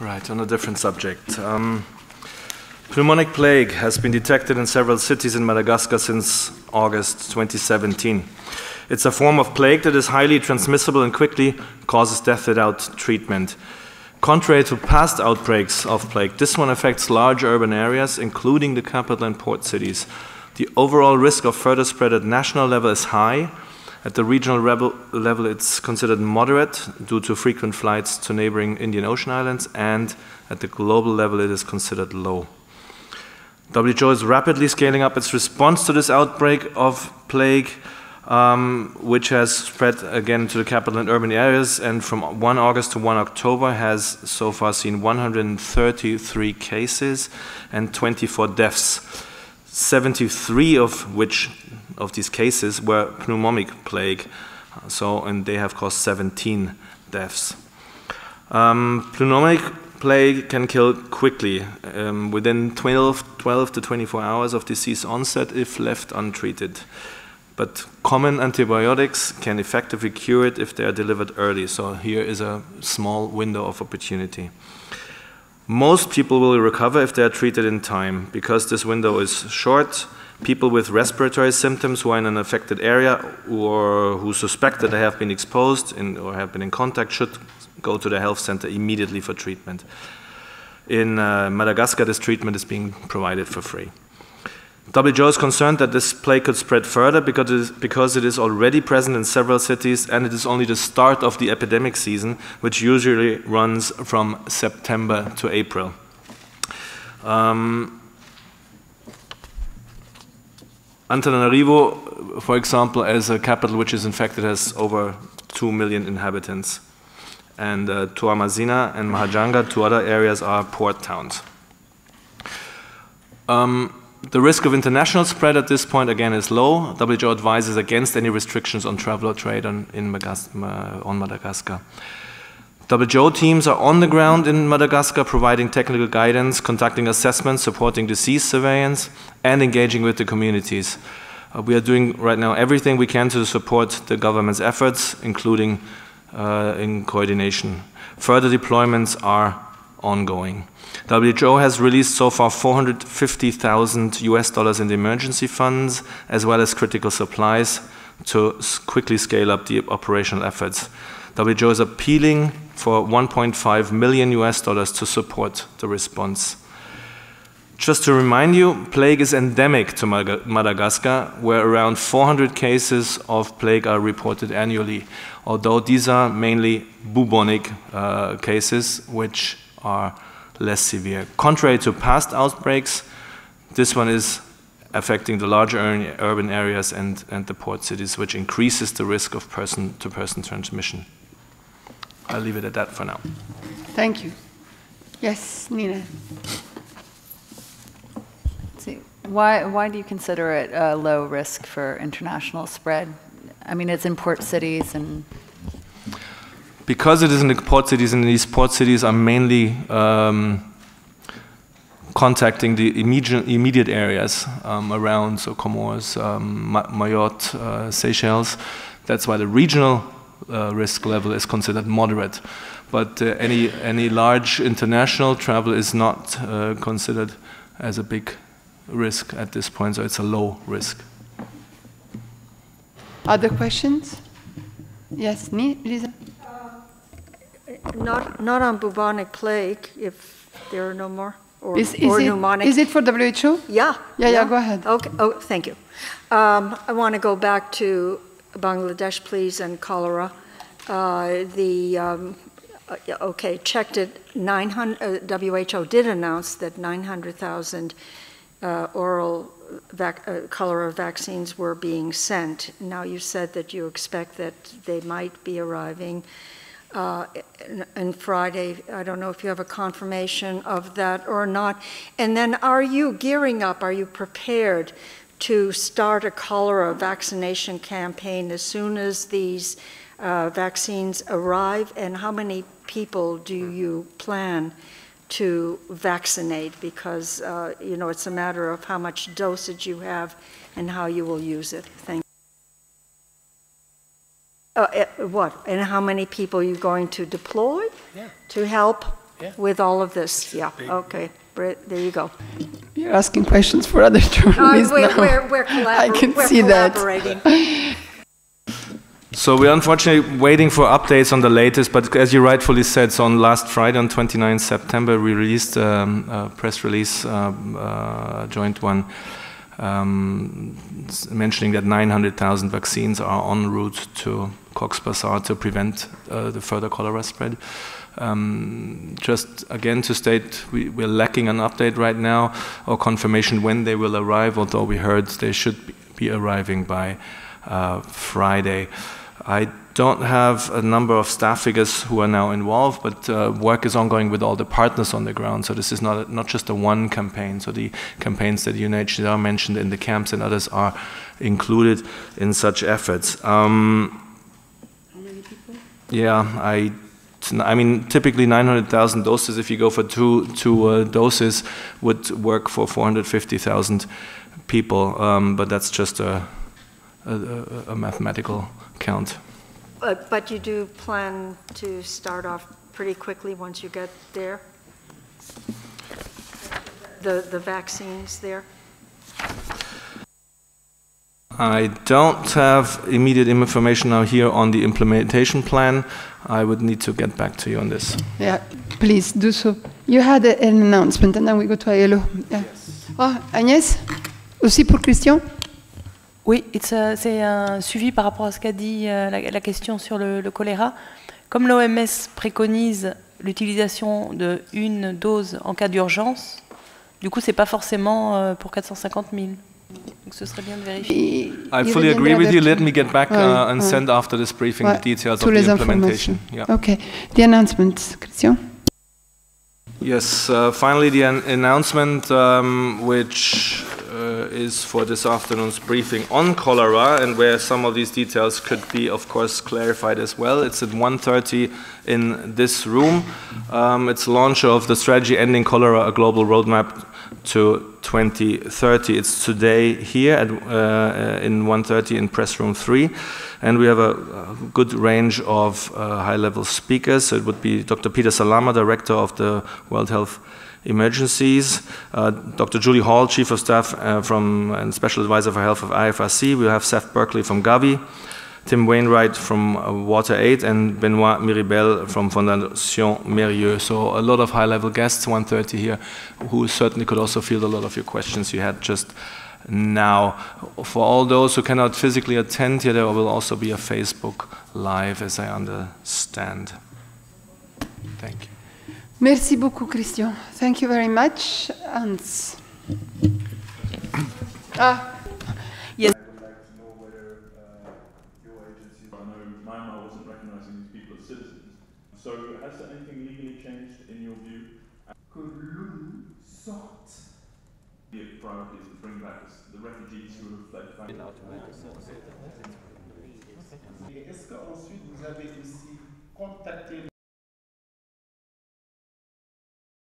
Right, on a different subject. Pneumonic plague has been detected in several cities in Madagascar since August 2017. It's a form of plague that is highly transmissible and quickly causes death without treatment. Contrary to past outbreaks of plague, this one affects large urban areas, including the capital and port cities. The overall risk of further spread at national level is high. At the regional level, it's considered moderate due to frequent flights to neighboring Indian Ocean islands, and at the global level, it is considered low. WHO is rapidly scaling up its response to this outbreak of plague, which has spread again to the capital and urban areas, and from 1 August to 1 October has so far seen 133 cases and 24 deaths. 73 of these cases were pneumonic plague, and they have caused 17 deaths. Pneumonic plague can kill quickly, within 12 to 24 hours of disease onset if left untreated. But common antibiotics can effectively cure it if they are delivered early, so here is a small window of opportunity. Most people will recover if they are treated in time. Because this window is short, people with respiratory symptoms who are in an affected area or who suspect that they have been exposed or have been in contact should go to the health center immediately for treatment. In Madagascar, this treatment is being provided for free. WHO is concerned that this plague could spread further because it is already present in several cities, and it is only the start of the epidemic season, which usually runs from September to April. Antananarivo, for example, as a capital which is infected, has over 2 million inhabitants. And Tuamazina and Mahajanga, two other areas, are port towns. The risk of international spread at this point, again, is low. WHO advises against any restrictions on travel or trade on Madagascar. WHO teams are on the ground in Madagascar, providing technical guidance, conducting assessments, supporting disease surveillance, and engaging with the communities. We are doing right now everything we can to support the government's efforts, including in coordination. Further deployments are ongoing. WHO has released so far $450,000 in the emergency funds, as well as critical supplies to quickly scale up the operational efforts. WHO is appealing for $1.5 million to support the response. Just to remind you, plague is endemic to Madagascar, where around 400 cases of plague are reported annually, although these are mainly bubonic cases, which are less severe. Contrary to past outbreaks, this one is affecting the larger urban areas and the port cities, which increases the risk of person-to-person transmission. I'll leave it at that for now. Thank you. Yes, Nina. Why do you consider it a low risk for international spread? I mean, it's in port cities and... Because it is in the port cities, and these port cities are mainly contacting the immediate areas around, so Comoros, Mayotte, Seychelles. That's why the regional risk level is considered moderate. But any large international travel is not considered as a big risk at this point, so it's a low risk. Other questions? Yes, Lisa? Not on bubonic plague, if there are no more, or pneumonic. Is it for WHO? Yeah. Yeah, go ahead. Okay. Oh, thank you. I want to go back to Bangladesh, please, and cholera. Checked it. WHO did announce that 900,000 oral cholera vaccines were being sent. Now, you said that you expect that they might be arriving on Friday. I don't know if you have a confirmation of that or not. And then are you gearing up, are you prepared to start a cholera vaccination campaign as soon as these vaccines arrive? And how many people do you plan to vaccinate? Because, it's a matter of how much dosage you have and how you will use it. Thank you. What? And how many people are you going to deploy to help with all of this? Yeah, okay, there you go. You're asking questions for other journalists now. We're I can see that. collaborating. So we're unfortunately waiting for updates on the latest, but as you rightfully said, so on last Friday, on 29 September, we released a press release, a joint one, mentioning that 900,000 vaccines are en route to Cox's Bazar to prevent the further cholera spread. Just again to state, we're lacking an update right now or confirmation when they will arrive, although we heard they should be arriving by Friday. I don't have a number of staff figures who are now involved, but work is ongoing with all the partners on the ground. So this is not just a one campaign. So the campaigns that UNHCR mentioned in the camps and others are included in such efforts. How many people? Yeah, I mean, typically 900,000 doses, if you go for two doses, would work for 450,000 people. But that's just a mathematical count. But you do plan to start off pretty quickly once you get there? The vaccines there? I don't have immediate information now here on the implementation plan. I would need to get back to you on this. Yeah, please do so. You had an announcement, and then we go to ILO. Yeah. Yes. Oh, Agnès, aussi pour Christian. Oui, c'est un suivi par rapport à ce qu'a dit la question sur le choléra. Comme l'OMS préconise l'utilisation d'une dose en cas d'urgence, du coup, c'est pas forcément pour 450 000. Donc ce serait bien de vérifier. I fully agree with you. Let me get back and send after this briefing the details of the implementation. Yeah. Okay. The announcement, Christian. Yes, finally the announcement which is for this afternoon's briefing on cholera, and where some of these details could be, of course, clarified as well. It's at 1:30 in this room. It's launch of the strategy Ending Cholera, a global roadmap to 2030. It's today here at in 1:30 in press room 3, and we have a good range of high-level speakers. So it would be Dr. Peter Salama, Director of the World Health Emergencies, Dr. Julie Hall, Chief of Staff and Special Advisor for Health of IFRC. We'll have Seth Berkley from Gavi, Tim Wainwright from WaterAid, and Benoit Miribel from Fondation Mérieux. So a lot of high-level guests, 1:30 here, who certainly could also field a lot of your questions you had just now. For all those who cannot physically attend here, there will also be a Facebook Live, as I understand. Thank you. Merci beaucoup, Christian. Thank you very much. Hans. Yes. I would like to know whether your agency, I know Myanmar wasn't recognizing these people as citizens. So has there anything legally changed in your view? Que l'ONU sorte. The priority is to bring back the refugees who have fled back. Et est-ce qu'ensuite vous avez aussi contacté